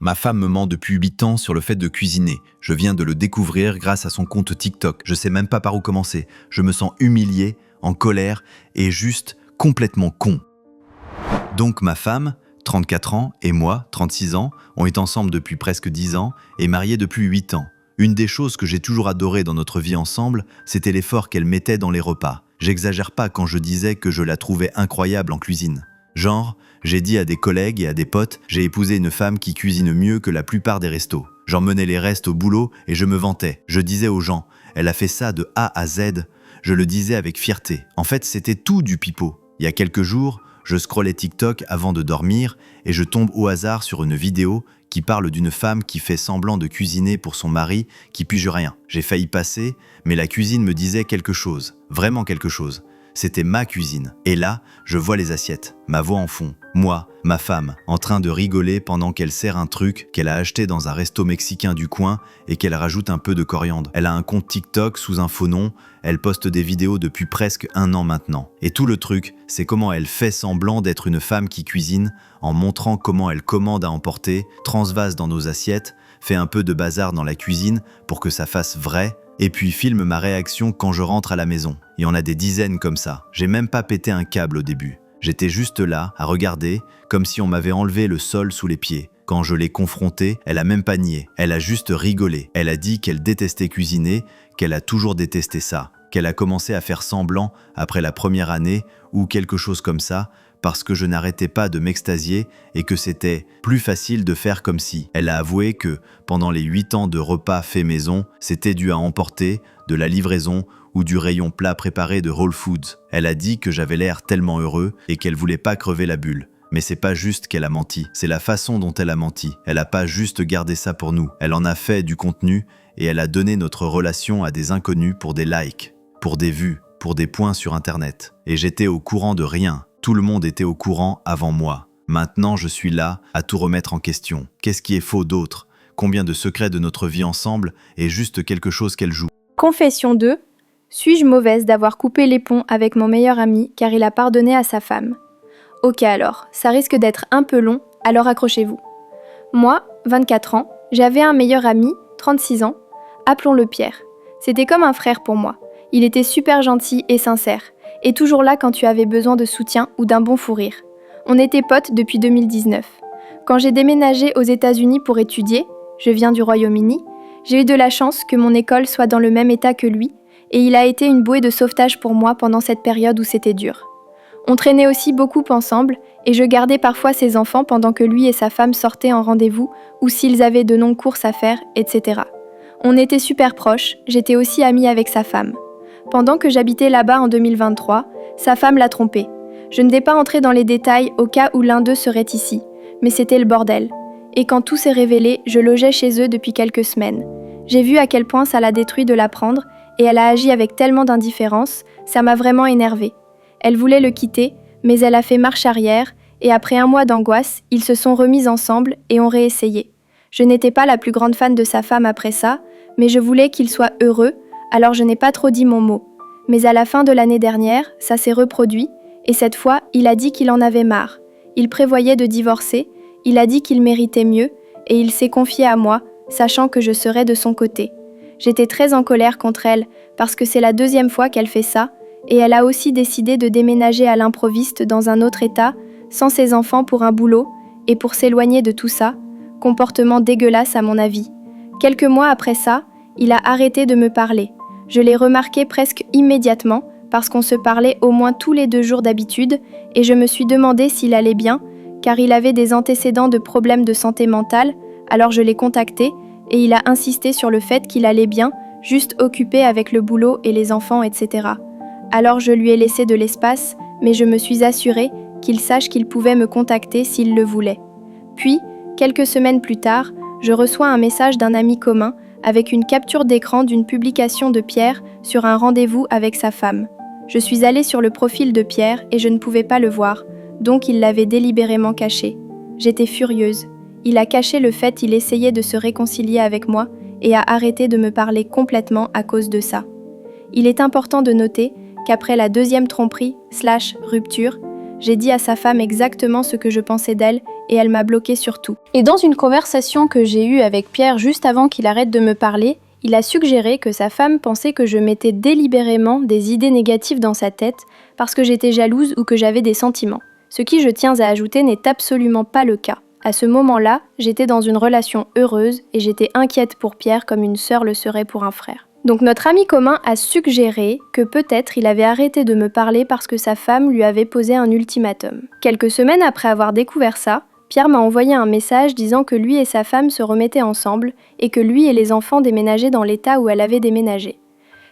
Ma femme me ment depuis 8 ans sur le fait de cuisiner. Je viens de le découvrir grâce à son compte TikTok. Je sais même pas par où commencer. Je me sens humilié, en colère et juste complètement con. Donc ma femme, 34 ans, et moi, 36 ans, on est ensemble depuis presque 10 ans et mariés depuis 8 ans. Une des choses que j'ai toujours adoré dans notre vie ensemble, c'était l'effort qu'elle mettait dans les repas. J'exagère pas quand je disais que je la trouvais incroyable en cuisine. Genre, j'ai dit à des collègues et à des potes, j'ai épousé une femme qui cuisine mieux que la plupart des restos. J'emmenais les restes au boulot et je me vantais. Je disais aux gens, elle a fait ça de A à Z. Je le disais avec fierté. En fait, c'était tout du pipeau. Il y a quelques jours, je scrollais TikTok avant de dormir et je tombe au hasard sur une vidéo qui parle d'une femme qui fait semblant de cuisiner pour son mari qui pige rien. J'ai failli passer, mais la cuisine me disait quelque chose, vraiment quelque chose. C'était ma cuisine. Et là, je vois les assiettes, ma voix en fond. Moi, ma femme, en train de rigoler pendant qu'elle sert un truc qu'elle a acheté dans un resto mexicain du coin et qu'elle rajoute un peu de coriandre. Elle a un compte TikTok sous un faux nom, elle poste des vidéos depuis presque 1 an maintenant. Et tout le truc, c'est comment elle fait semblant d'être une femme qui cuisine, en montrant comment elle commande à emporter, transvase dans nos assiettes, fait un peu de bazar dans la cuisine pour que ça fasse vrai, et puis filme ma réaction quand je rentre à la maison. Il y en a des dizaines comme ça. J'ai même pas pété un câble au début. J'étais juste là, à regarder, comme si on m'avait enlevé le sol sous les pieds. Quand je l'ai confrontée, elle a même pas nié. Elle a juste rigolé. Elle a dit qu'elle détestait cuisiner, qu'elle a toujours détesté ça, qu'elle a commencé à faire semblant après la première année ou quelque chose comme ça, parce que je n'arrêtais pas de m'extasier et que c'était plus facile de faire comme si. Elle a avoué que, pendant les 8 ans de repas faits maison, c'était dû à emporter, de la livraison ou du rayon plat préparé de Whole Foods. Elle a dit que j'avais l'air tellement heureux et qu'elle voulait pas crever la bulle. Mais c'est pas juste qu'elle a menti, c'est la façon dont elle a menti. Elle a pas juste gardé ça pour nous, elle en a fait du contenu et elle a donné notre relation à des inconnus pour des likes, pour des vues, pour des points sur internet. Et j'étais au courant de rien. Tout le monde était au courant avant moi. Maintenant, je suis là à tout remettre en question. Qu'est-ce qui est faux d'autre? Combien de secrets de notre vie ensemble est juste quelque chose qu'elle joue? Confession 2. Suis-je mauvaise d'avoir coupé les ponts avec mon meilleur ami car il a pardonné à sa femme? Ok alors, ça risque d'être un peu long, alors accrochez-vous. Moi, 24 ans, j'avais un meilleur ami, 36 ans, appelons-le Pierre. C'était comme un frère pour moi. Il était super gentil et sincère, et toujours là quand tu avais besoin de soutien ou d'un bon fou rire. On était potes depuis 2019. Quand j'ai déménagé aux États-Unis pour étudier, je viens du Royaume-Uni, j'ai eu de la chance que mon école soit dans le même état que lui, et il a été une bouée de sauvetage pour moi pendant cette période où c'était dur. On traînait aussi beaucoup ensemble, et je gardais parfois ses enfants pendant que lui et sa femme sortaient en rendez-vous, ou s'ils avaient de longues courses à faire, etc. On était super proches, j'étais aussi amie avec sa femme. Pendant que j'habitais là-bas en 2023, sa femme l'a trompé. Je ne vais pas entrer dans les détails au cas où l'un d'eux serait ici, mais c'était le bordel. Et quand tout s'est révélé, je logeais chez eux depuis quelques semaines. J'ai vu à quel point ça l'a détruit de l'apprendre, et elle a agi avec tellement d'indifférence, ça m'a vraiment énervée. Elle voulait le quitter, mais elle a fait marche arrière, et après 1 mois d'angoisse, ils se sont remis ensemble et ont réessayé. Je n'étais pas la plus grande fan de sa femme après ça, mais je voulais qu'il soit heureux, alors je n'ai pas trop dit mon mot. Mais à la fin de l'année dernière, ça s'est reproduit, et cette fois, il a dit qu'il en avait marre. Il prévoyait de divorcer, il a dit qu'il méritait mieux, et il s'est confié à moi, sachant que je serais de son côté. J'étais très en colère contre elle, parce que c'est la 2e fois qu'elle fait ça, et elle a aussi décidé de déménager à l'improviste dans un autre état, sans ses enfants pour un boulot, et pour s'éloigner de tout ça. Comportement dégueulasse à mon avis. Quelques mois après ça, il a arrêté de me parler. Je l'ai remarqué presque immédiatement, parce qu'on se parlait au moins tous les 2 jours d'habitude, et je me suis demandé s'il allait bien, car il avait des antécédents de problèmes de santé mentale, alors je l'ai contacté, et il a insisté sur le fait qu'il allait bien, juste occupé avec le boulot et les enfants, etc. Alors je lui ai laissé de l'espace, mais je me suis assurée qu'il sache qu'il pouvait me contacter s'il le voulait. Puis, quelques semaines plus tard, je reçois un message d'un ami commun avec une capture d'écran d'une publication de Pierre sur un rendez-vous avec sa femme. Je suis allée sur le profil de Pierre et je ne pouvais pas le voir, donc il l'avait délibérément caché. J'étais furieuse. Il a caché le fait qu'il essayait de se réconcilier avec moi et a arrêté de me parler complètement à cause de ça. Il est important de noter qu'après la 2e tromperie/rupture, j'ai dit à sa femme exactement ce que je pensais d'elle et elle m'a bloquée sur tout. Et dans une conversation que j'ai eue avec Pierre juste avant qu'il arrête de me parler, il a suggéré que sa femme pensait que je mettais délibérément des idées négatives dans sa tête parce que j'étais jalouse ou que j'avais des sentiments. Ce qui, je tiens à ajouter, n'est absolument pas le cas. À ce moment-là, j'étais dans une relation heureuse et j'étais inquiète pour Pierre comme une sœur le serait pour un frère. Donc notre ami commun a suggéré que peut-être il avait arrêté de me parler parce que sa femme lui avait posé un ultimatum. Quelques semaines après avoir découvert ça, Pierre m'a envoyé un message disant que lui et sa femme se remettaient ensemble et que lui et les enfants déménageaient dans l'état où elle avait déménagé.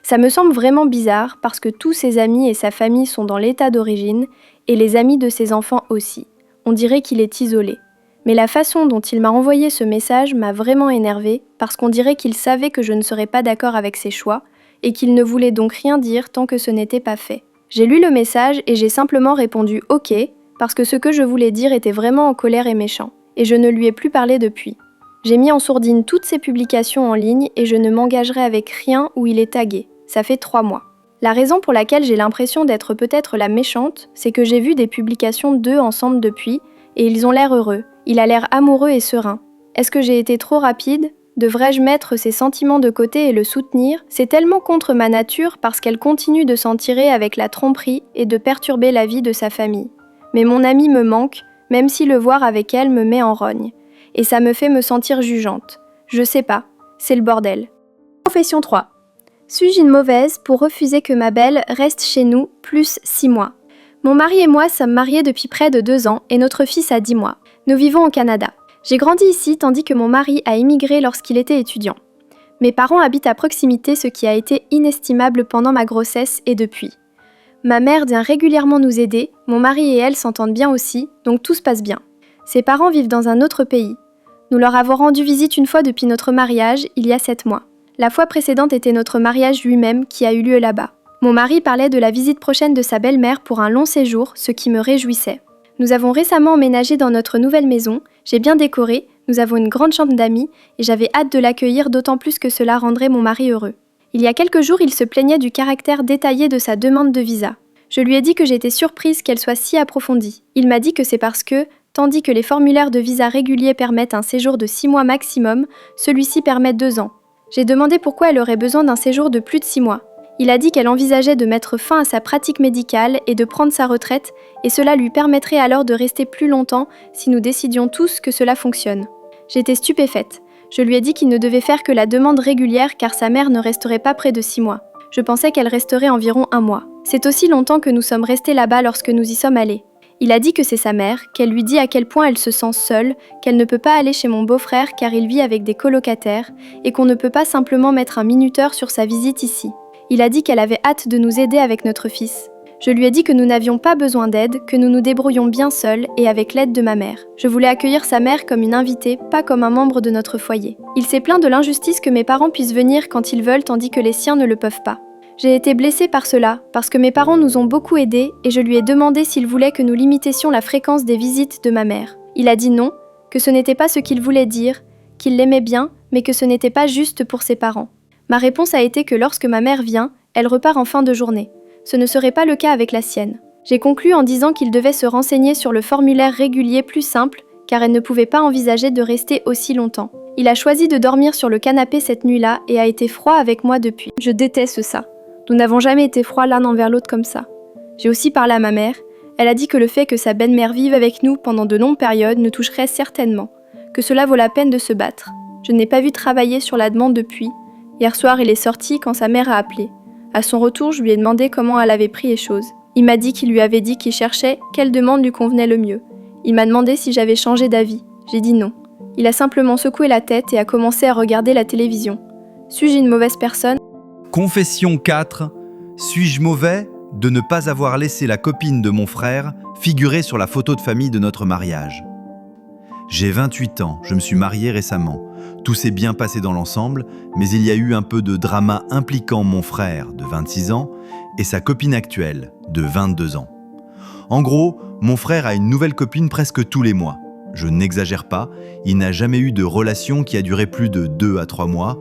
Ça me semble vraiment bizarre parce que tous ses amis et sa famille sont dans l'état d'origine et les amis de ses enfants aussi. On dirait qu'il est isolé. Mais la façon dont il m'a envoyé ce message m'a vraiment énervée parce qu'on dirait qu'il savait que je ne serais pas d'accord avec ses choix et qu'il ne voulait donc rien dire tant que ce n'était pas fait. J'ai lu le message et j'ai simplement répondu « Ok » parce que ce que je voulais dire était vraiment en colère et méchant, et je ne lui ai plus parlé depuis. J'ai mis en sourdine toutes ses publications en ligne et je ne m'engagerai avec rien où il est tagué. Ça fait 3 mois. La raison pour laquelle j'ai l'impression d'être peut-être la méchante, c'est que j'ai vu des publications d'eux ensemble depuis, et ils ont l'air heureux. Il a l'air amoureux et serein. Est-ce que j'ai été trop rapide ? Devrais-je mettre ses sentiments de côté et le soutenir ? C'est tellement contre ma nature parce qu'elle continue de s'en tirer avec la tromperie et de perturber la vie de sa famille. Mais mon amie me manque, même si le voir avec elle me met en rogne. Et ça me fait me sentir jugeante. Je sais pas, c'est le bordel. Confession 3. Suis-je une mauvaise pour refuser que ma belle reste chez nous plus 6 mois ? Mon mari et moi sommes mariés depuis près de 2 ans et notre fils a 10 mois. Nous vivons au Canada. J'ai grandi ici tandis que mon mari a immigré lorsqu'il était étudiant. Mes parents habitent à proximité, ce qui a été inestimable pendant ma grossesse et depuis. Ma mère vient régulièrement nous aider, mon mari et elle s'entendent bien aussi, donc tout se passe bien. Ses parents vivent dans un autre pays. Nous leur avons rendu visite une fois depuis notre mariage, il y a 7 mois. La fois précédente était notre mariage lui-même qui a eu lieu là-bas. Mon mari parlait de la visite prochaine de sa belle-mère pour un long séjour, ce qui me réjouissait. Nous avons récemment emménagé dans notre nouvelle maison, j'ai bien décoré, nous avons une grande chambre d'amis et j'avais hâte de l'accueillir d'autant plus que cela rendrait mon mari heureux. Il y a quelques jours, il se plaignait du caractère détaillé de sa demande de visa. Je lui ai dit que j'étais surprise qu'elle soit si approfondie. Il m'a dit que c'est parce que, tandis que les formulaires de visa réguliers permettent un séjour de 6 mois maximum, celui-ci permet 2 ans. J'ai demandé pourquoi elle aurait besoin d'un séjour de plus de 6 mois. Il a dit qu'elle envisageait de mettre fin à sa pratique médicale et de prendre sa retraite, et cela lui permettrait alors de rester plus longtemps si nous décidions tous que cela fonctionne. J'étais stupéfaite. Je lui ai dit qu'il ne devait faire que la demande régulière car sa mère ne resterait pas près de 6 mois. Je pensais qu'elle resterait environ 1 mois. C'est aussi longtemps que nous sommes restés là-bas lorsque nous y sommes allés. Il a dit que c'est sa mère, qu'elle lui dit à quel point elle se sent seule, qu'elle ne peut pas aller chez mon beau-frère car il vit avec des colocataires, et qu'on ne peut pas simplement mettre un minuteur sur sa visite ici. Il a dit qu'elle avait hâte de nous aider avec notre fils. Je lui ai dit que nous n'avions pas besoin d'aide, que nous nous débrouillions bien seuls et avec l'aide de ma mère. Je voulais accueillir sa mère comme une invitée, pas comme un membre de notre foyer. Il s'est plaint de l'injustice que mes parents puissent venir quand ils veulent tandis que les siens ne le peuvent pas. J'ai été blessée par cela, parce que mes parents nous ont beaucoup aidés et je lui ai demandé s'il voulait que nous limitassions la fréquence des visites de ma mère. Il a dit non, que ce n'était pas ce qu'il voulait dire, qu'il l'aimait bien, mais que ce n'était pas juste pour ses parents. Ma réponse a été que lorsque ma mère vient, elle repart en fin de journée. Ce ne serait pas le cas avec la sienne. J'ai conclu en disant qu'il devait se renseigner sur le formulaire régulier plus simple, car elle ne pouvait pas envisager de rester aussi longtemps. Il a choisi de dormir sur le canapé cette nuit-là et a été froid avec moi depuis. Je déteste ça. Nous n'avons jamais été froids l'un envers l'autre comme ça. J'ai aussi parlé à ma mère. Elle a dit que le fait que sa belle-mère vive avec nous pendant de longues périodes ne toucherait certainement, que cela vaut la peine de se battre. Je n'ai pas vu travailler sur la demande depuis. Hier soir, il est sorti quand sa mère a appelé. À son retour, je lui ai demandé comment elle avait pris les choses. Il m'a dit qu'il lui avait dit qu'il cherchait quelle demande lui convenait le mieux. Il m'a demandé si j'avais changé d'avis. J'ai dit non. Il a simplement secoué la tête et a commencé à regarder la télévision. Suis-je une mauvaise personne ? Confession 4. Suis-je mauvais de ne pas avoir laissé la copine de mon frère figurer sur la photo de famille de notre mariage ? J'ai 28 ans, je me suis marié récemment. Tout s'est bien passé dans l'ensemble, mais il y a eu un peu de drama impliquant mon frère de 26 ans et sa copine actuelle de 22 ans. En gros, mon frère a une nouvelle copine presque tous les mois. Je n'exagère pas, il n'a jamais eu de relation qui a duré plus de 2 à 3 mois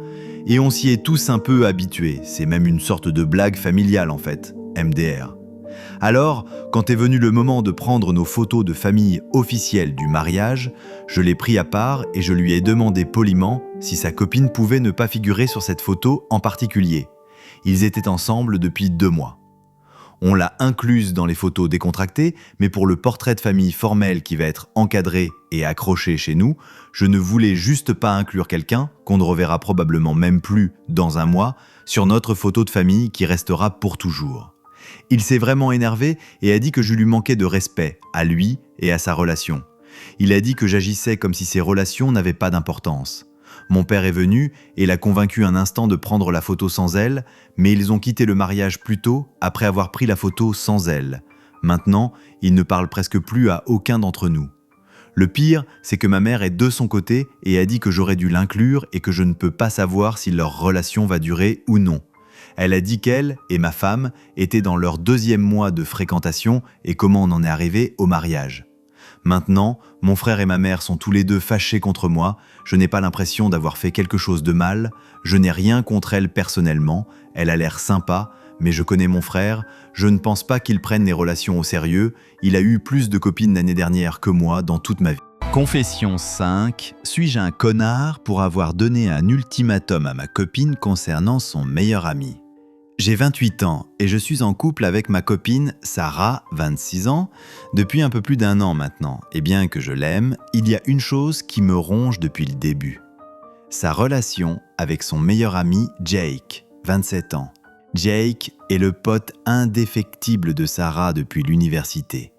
et on s'y est tous un peu habitués. C'est même une sorte de blague familiale en fait, MDR. Alors, quand est venu le moment de prendre nos photos de famille officielles du mariage, je l'ai pris à part et je lui ai demandé poliment si sa copine pouvait ne pas figurer sur cette photo en particulier. Ils étaient ensemble depuis 2 mois. On l'a incluse dans les photos décontractées, mais pour le portrait de famille formel qui va être encadré et accroché chez nous, je ne voulais juste pas inclure quelqu'un, qu'on ne reverra probablement même plus dans un mois, sur notre photo de famille qui restera pour toujours. Il s'est vraiment énervé et a dit que je lui manquais de respect, à lui et à sa relation. Il a dit que j'agissais comme si ces relations n'avaient pas d'importance. Mon père est venu et l'a convaincu un instant de prendre la photo sans elle, mais ils ont quitté le mariage plus tôt après avoir pris la photo sans elle. Maintenant, ils ne parlent presque plus à aucun d'entre nous. Le pire, c'est que ma mère est de son côté et a dit que j'aurais dû l'inclure et que je ne peux pas savoir si leur relation va durer ou non. Elle a dit qu'elle et ma femme étaient dans leur 2e mois de fréquentation et comment on en est arrivé au mariage. Maintenant, mon frère et ma mère sont tous les deux fâchés contre moi, je n'ai pas l'impression d'avoir fait quelque chose de mal, je n'ai rien contre elle personnellement, elle a l'air sympa, mais je connais mon frère, je ne pense pas qu'il prenne les relations au sérieux, il a eu plus de copines l'année dernière que moi dans toute ma vie. Confession 5. Suis-je un connard pour avoir donné un ultimatum à ma copine concernant son meilleur ami ? J'ai 28 ans et je suis en couple avec ma copine Sarah, 26 ans, depuis un peu plus d'1 an maintenant. Et bien que je l'aime, il y a une chose qui me ronge depuis le début. Sa relation avec son meilleur ami Jake, 27 ans. Jake est le pote indéfectible de Sarah depuis l'université.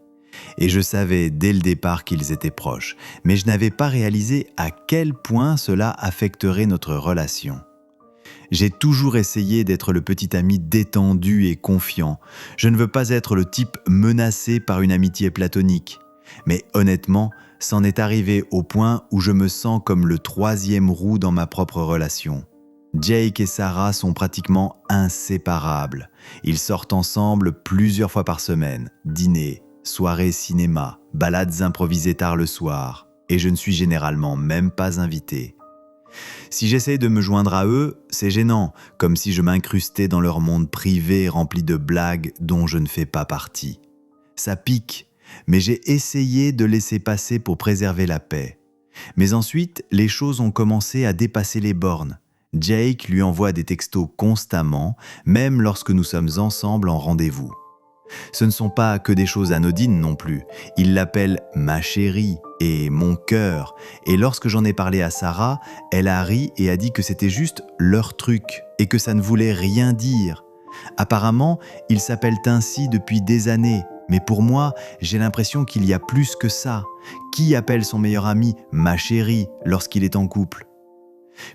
Et je savais dès le départ qu'ils étaient proches, mais je n'avais pas réalisé à quel point cela affecterait notre relation. J'ai toujours essayé d'être le petit ami détendu et confiant. Je ne veux pas être le type menacé par une amitié platonique. Mais honnêtement, c'en est arrivé au point où je me sens comme le 3e roue dans ma propre relation. Jake et Sarah sont pratiquement inséparables. Ils sortent ensemble plusieurs fois par semaine, dîner, soirées cinéma, balades improvisées tard le soir. Et je ne suis généralement même pas invité. Si j'essaie de me joindre à eux, c'est gênant, comme si je m'incrustais dans leur monde privé rempli de blagues dont je ne fais pas partie. Ça pique, mais j'ai essayé de laisser passer pour préserver la paix. Mais ensuite, les choses ont commencé à dépasser les bornes. Jake lui envoie des textos constamment, même lorsque nous sommes ensemble en rendez-vous. Ce ne sont pas que des choses anodines non plus. Il l'appelle « ma chérie » et « mon cœur ». Et lorsque j'en ai parlé à Sarah, elle a ri et a dit que c'était juste leur truc et que ça ne voulait rien dire. Apparemment, ils s'appellent ainsi depuis des années. Mais pour moi, j'ai l'impression qu'il y a plus que ça. Qui appelle son meilleur ami « ma chérie » lorsqu'il est en couple ?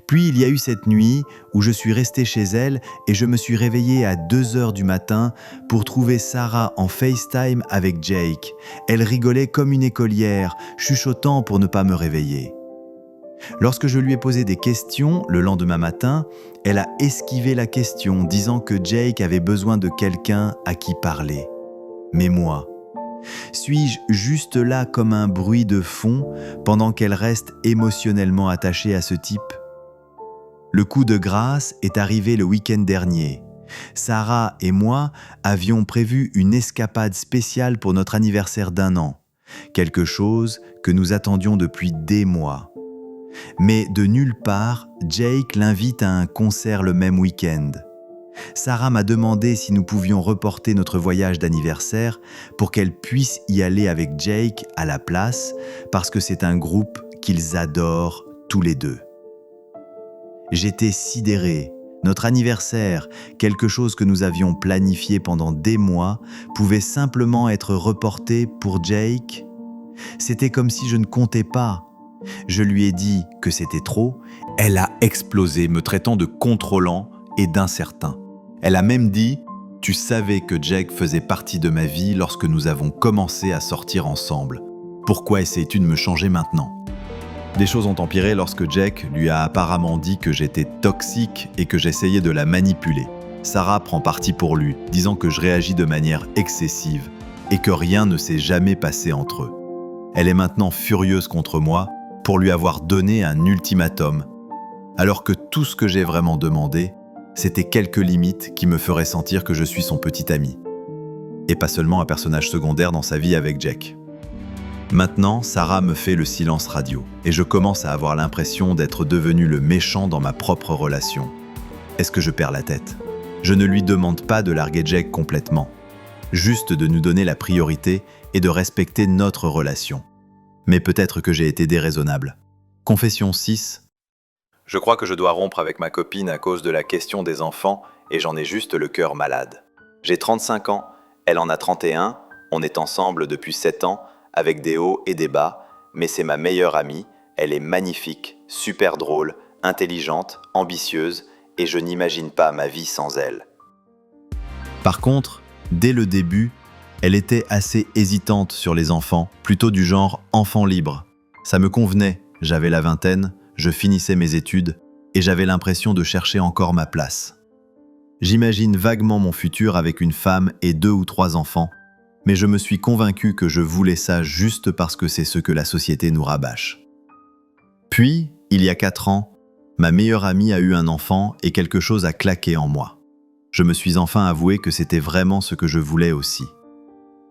Puis il y a eu cette nuit où je suis resté chez elle et je me suis réveillé à 2h du matin pour trouver Sarah en FaceTime avec Jake. Elle rigolait comme une écolière, chuchotant pour ne pas me réveiller. Lorsque je lui ai posé des questions le lendemain matin, elle a esquivé la question, disant que Jake avait besoin de quelqu'un à qui parler. Mais moi, suis-je juste là comme un bruit de fond pendant qu'elle reste émotionnellement attachée à ce type ? Le coup de grâce est arrivé le week-end dernier. Sarah et moi avions prévu une escapade spéciale pour notre anniversaire d'1 an. Quelque chose que nous attendions depuis des mois. Mais de nulle part, Jake l'invite à un concert le même week-end. Sarah m'a demandé si nous pouvions reporter notre voyage d'anniversaire pour qu'elle puisse y aller avec Jake à la place, parce que c'est un groupe qu'ils adorent tous les deux. J'étais sidéré. Notre anniversaire, quelque chose que nous avions planifié pendant des mois, pouvait simplement être reporté pour Jake. C'était comme si je ne comptais pas. Je lui ai dit que c'était trop. Elle a explosé, me traitant de contrôlant et d'incertain. Elle a même dit « Tu savais que Jake faisait partie de ma vie lorsque nous avons commencé à sortir ensemble. Pourquoi essayes-tu de me changer maintenant ?» Des choses ont empiré lorsque Jake lui a apparemment dit que j'étais toxique et que j'essayais de la manipuler. Sarah prend parti pour lui, disant que je réagis de manière excessive et que rien ne s'est jamais passé entre eux. Elle est maintenant furieuse contre moi pour lui avoir donné un ultimatum, alors que tout ce que j'ai vraiment demandé, c'était quelques limites qui me feraient sentir que je suis son petit ami. et pas seulement un personnage secondaire dans sa vie avec Jack. Maintenant, Sarah me fait le silence radio, et je commence à avoir l'impression d'être devenu le méchant dans ma propre relation. Est-ce que je perds la tête? Je ne lui demande pas de larguer Jack complètement, juste de nous donner la priorité et de respecter notre relation. Mais peut-être que j'ai été déraisonnable. Confession 6. Je crois que je dois rompre avec ma copine à cause de la question des enfants et j'en ai juste le cœur malade. J'ai 35 ans, elle en a 31, on est ensemble depuis 7 ans, avec des hauts et des bas, mais c'est ma meilleure amie, elle est magnifique, super drôle, intelligente, ambitieuse, et je n'imagine pas ma vie sans elle. Par contre, dès le début, elle était assez hésitante sur les enfants, plutôt du genre enfant libre. Ça me convenait, j'avais la vingtaine, je finissais mes études, et j'avais l'impression de chercher encore ma place. J'imagine vaguement mon futur avec une femme et 2 ou 3 enfants, mais je me suis convaincu que je voulais ça juste parce que c'est ce que la société nous rabâche. Puis, il y a 4 ans, ma meilleure amie a eu un enfant et quelque chose a claqué en moi. Je me suis enfin avoué que c'était vraiment ce que je voulais aussi.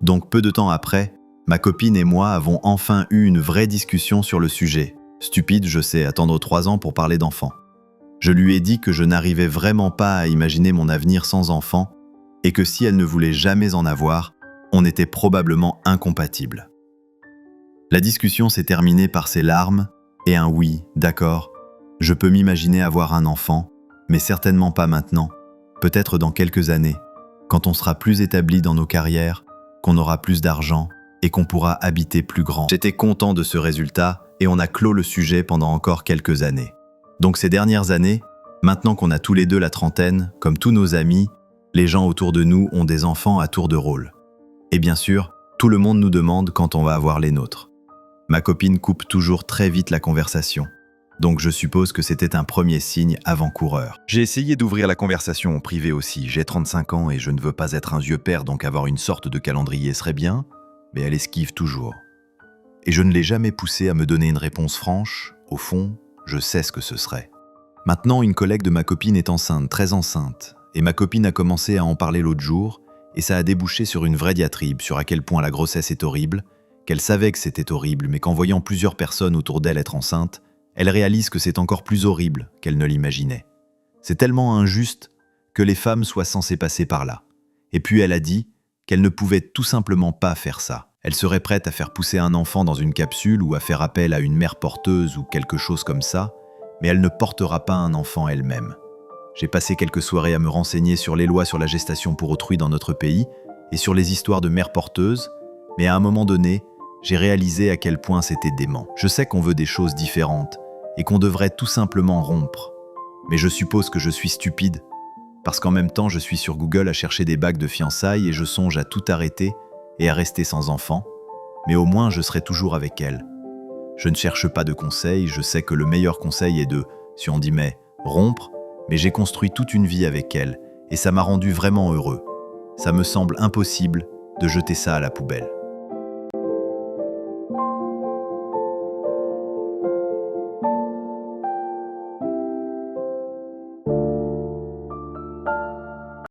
Donc peu de temps après, ma copine et moi avons enfin eu une vraie discussion sur le sujet. Stupide, je sais, attendre 3 ans pour parler d'enfants. Je lui ai dit que je n'arrivais vraiment pas à imaginer mon avenir sans enfant et que si elle ne voulait jamais en avoir, on était probablement incompatibles. La discussion s'est terminée par ses larmes et un oui, d'accord, je peux m'imaginer avoir un enfant, mais certainement pas maintenant, peut-être dans quelques années, quand on sera plus établi dans nos carrières, qu'on aura plus d'argent et qu'on pourra habiter plus grand. J'étais content de ce résultat et on a clos le sujet pendant encore quelques années. Donc ces dernières années, maintenant qu'on a tous les deux la trentaine, comme tous nos amis, les gens autour de nous ont des enfants à tour de rôle. Et bien sûr, tout le monde nous demande quand on va avoir les nôtres. Ma copine coupe toujours très vite la conversation. Donc je suppose que c'était un premier signe avant-coureur. J'ai essayé d'ouvrir la conversation en privé aussi. J'ai 35 ans et je ne veux pas être un vieux père, donc avoir une sorte de calendrier serait bien, mais elle esquive toujours. Et je ne l'ai jamais poussée à me donner une réponse franche. Au fond, je sais ce que ce serait. Maintenant, une collègue de ma copine est enceinte, très enceinte, et ma copine a commencé à en parler l'autre jour, et ça a débouché sur une vraie diatribe sur à quel point la grossesse est horrible, qu'elle savait que c'était horrible, mais qu'en voyant plusieurs personnes autour d'elle être enceintes, elle réalise que c'est encore plus horrible qu'elle ne l'imaginait. C'est tellement injuste que les femmes soient censées passer par là. Et puis elle a dit qu'elle ne pouvait tout simplement pas faire ça. Elle serait prête à faire pousser un enfant dans une capsule ou à faire appel à une mère porteuse ou quelque chose comme ça, mais elle ne portera pas un enfant elle-même. J'ai passé quelques soirées à me renseigner sur les lois sur la gestation pour autrui dans notre pays et sur les histoires de mères porteuses, mais à un moment donné, j'ai réalisé à quel point c'était dément. Je sais qu'on veut des choses différentes et qu'on devrait tout simplement rompre. Mais je suppose que je suis stupide, parce qu'en même temps je suis sur Google à chercher des bagues de fiançailles et je songe à tout arrêter et à rester sans enfant, mais au moins je serai toujours avec elle. Je ne cherche pas de conseils, je sais que le meilleur conseil est de, si on dit mais, rompre, mais j'ai construit toute une vie avec elle et ça m'a rendu vraiment heureux. Ça me semble impossible de jeter ça à la poubelle.